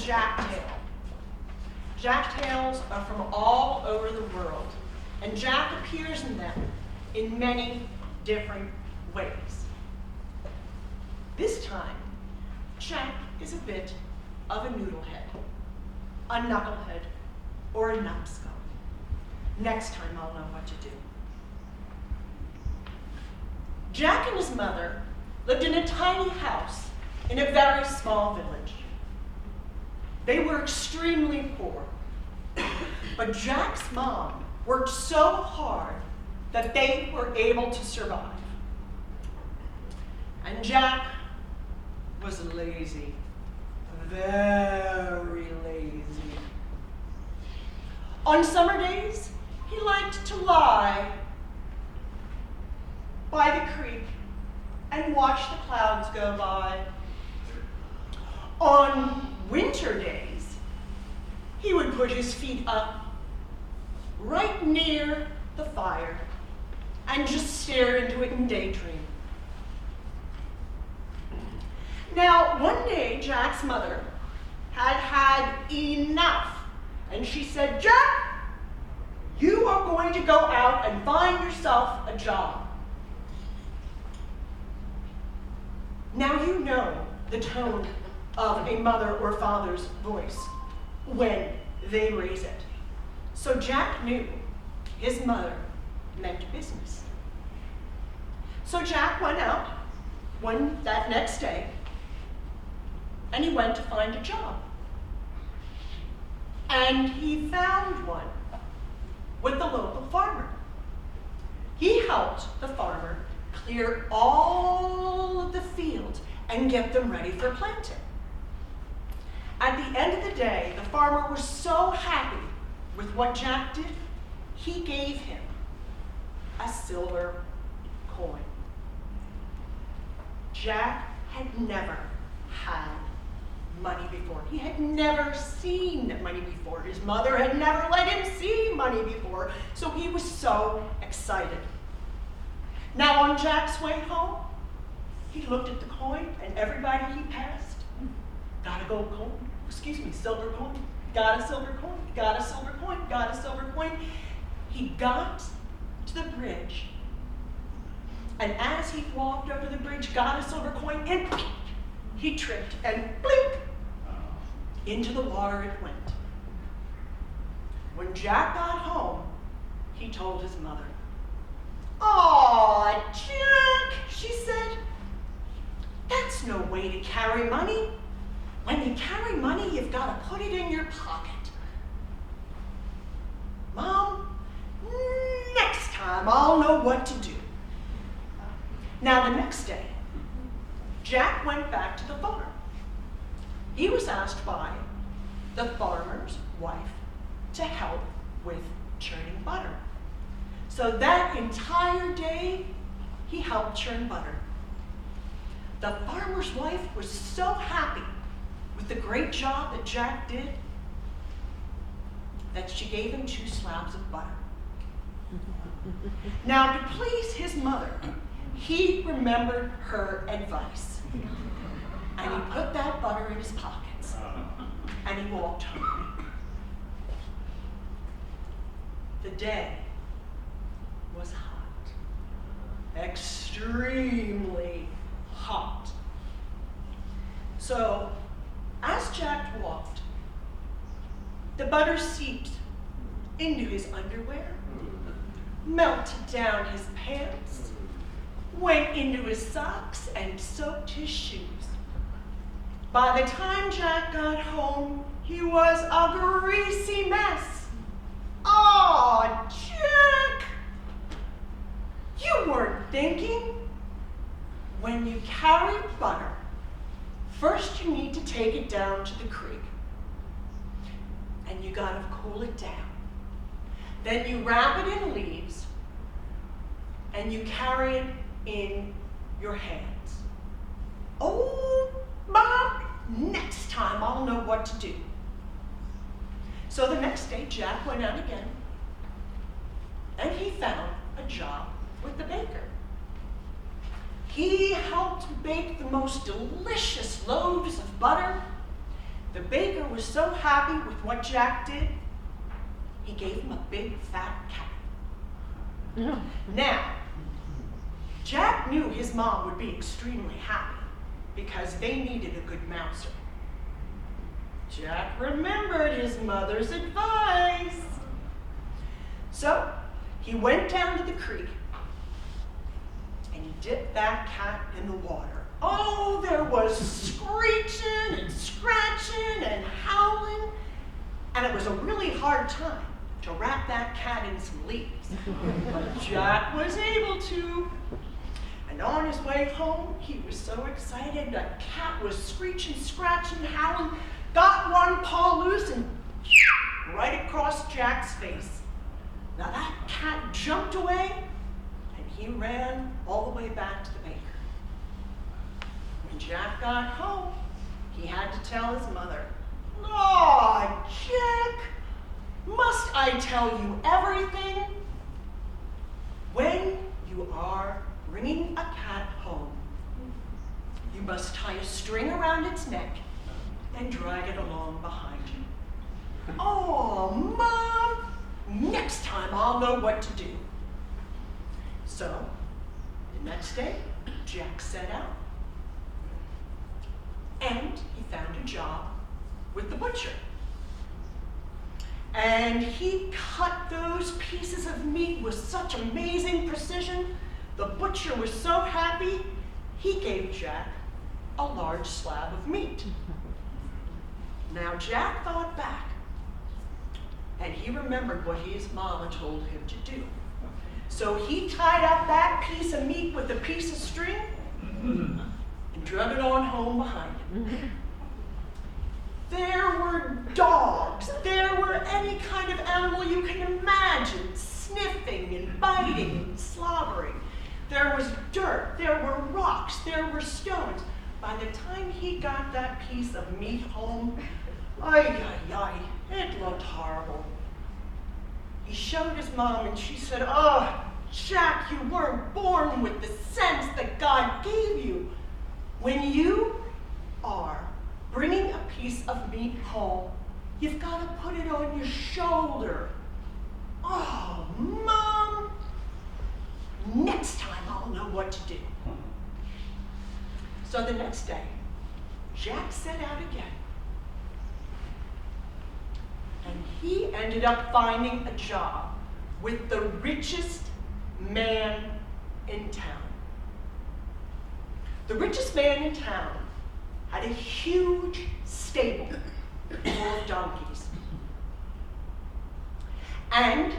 jacktail. Jacktails are from all over the world, and Jack appears in them in many different ways. This time, Jack is a bit of a noodlehead, a knucklehead, or a numbskull. Next time I'll know what to do. Jack and his mother lived in a tiny house in a very small village. They were extremely poor, but Jack's mom worked so hard that they were able to survive. And Jack was lazy, very lazy. On summer days, he liked to lie by the creek and watch the clouds go by. On winter days, he would put his feet up right near the fire and just stare into it and daydream. Now, one day, Jack's mother had had enough, and she said, "Jack, you are going to go out and find yourself a job." Now you know the tone of a mother or father's voice when they raise it. So Jack knew his mother meant business. So Jack went out that next day, and he went to find a job. And he found one with the local farmer. He helped the farmer clear all of the fields and get them ready for planting. At the end of the day, the farmer was so happy with what Jack did, he gave him a silver coin. Jack had never had money before. He had never seen money before. His mother had never let him see money before, so he was so excited. Now on Jack's way home, he looked at the coin, and everybody he passed got a gold coin, silver coin, got a silver coin, got a silver coin, got a silver coin. He got to the bridge, and as he walked over the bridge, got a silver coin, and he tripped, and blink, into the water it went. When Jack got home, he told his mother. "Aw, Jack," she said, "that's no way to carry money. When you carry money, you've got to put it in your pocket." "Mom, next time I'll know what to do." Now the next day, Jack went back to the farm. He was asked by the farmer's wife to help with churning butter. So that entire day, he helped churn butter. The farmer's wife was so happy with the great job that Jack did that she gave him 2 slabs of butter. Now, to please his mother, he remembered her advice, and he put that butter in his pockets, and he walked home. The day was hot, extremely hot. So, as Jack walked, the butter seeped into his underwear, melted down his pants, went into his socks, and soaked his shoes. By the time Jack got home, he was a greasy mess. "Aw, Jack, you weren't thinking. When you carry butter, first you need to take it down to the creek, and you gotta cool it down. Then you wrap it in leaves, and you carry it in your hands." "Oh, Mom, next time I'll know what to do." So the next day, Jack went out again, and he found a job with the baker. He helped bake the most delicious loaves of butter, The baker was so happy with what Jack did, he gave him a big fat cat. Yeah. Now, Jack knew his mom would be extremely happy because they needed a good mouser. Jack remembered his mother's advice. So he went down to the creek and he dipped that cat in the water. Oh, there was screeching and scratching and howling, and it was a really hard time to wrap that cat in some leaves. But Jack was able to. And on his way home, he was so excited. That cat was screeching, scratching, howling, got one paw loose and right across Jack's face. Now that cat jumped away and he ran all the way back to the baker. When Jack got home, he had to tell his mother, "Aw, Jack, must I tell you everything? When you are bringing a cat home, you must tie a string around its neck and drag it along behind you." "Oh, Mom, next time I'll know what to do." So, the next day, Jack set out, and he found a job with the butcher. And he cut those pieces of meat with such amazing precision. The butcher was so happy, he gave Jack a large slab of meat. Now Jack thought back, and he remembered what his mama told him to do. So he tied up that piece of meat with a piece of string and drug it on home behind him. There were dogs, there were any kind of animal you can imagine, sniffing and biting and slobbering. There was dirt, there were rocks, there were stones. By the time he got that piece of meat home, it looked horrible. He showed his mom and she said, "Oh, Jack, you weren't born with the sense that God gave you. When you are bringing a piece of meat home, you've got to put it on your shoulder." "Oh, Mom, next time I'll know what to do." So the next day, Jack set out again. And he ended up finding a job with the richest man in town. The richest man in town had a huge stable full of donkeys. And